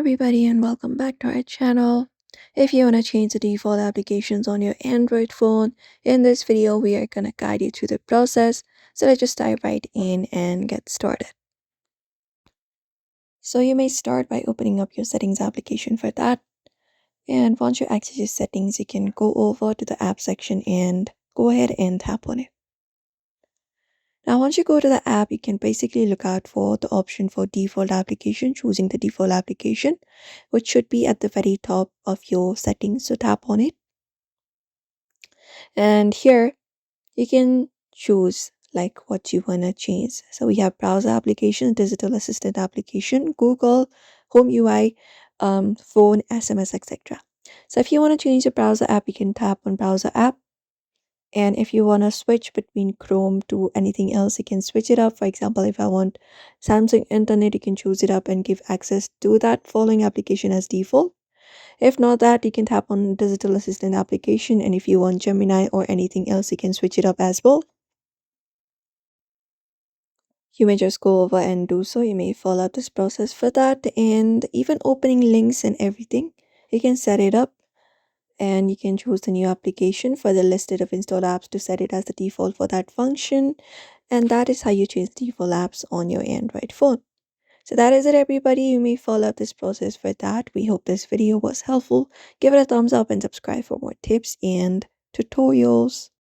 everybody and welcome back to our channel. If you want to change the default applications on your Android phone, in this video we are going to guide you through the process. So let's just dive right in and get started. So you may start by opening up your settings application for that. And once you access your settings, you can go over to the app section and go ahead and tap on it. Now, once you go to the app, you can basically look out for the option for default application, choosing the default application, which should be at the very top of your settings. So tap on it. And here you can choose like what you want to change. So we have browser application, digital assistant application, Google, home UI, phone, SMS, etc. So if you want to change the browser app, you can tap on browser app. And if you want to switch between Chrome to anything else, you can switch it up. For example, if I want Samsung Internet, you can choose it up and give access to that following application as default. If not that, you can tap on Digital Assistant application. And if you want Gemini or anything else, you can switch it up as well. You may just go over and do so. You may follow up this process for that. And even opening links and everything, you can set it up. And you can choose the new application for the listed of installed apps to set it as the default for that function. And that is how you change default apps on your Android phone. So that is it, everybody. You may follow up this process for that. We hope this video was helpful. Give it a thumbs up and subscribe for more tips and tutorials.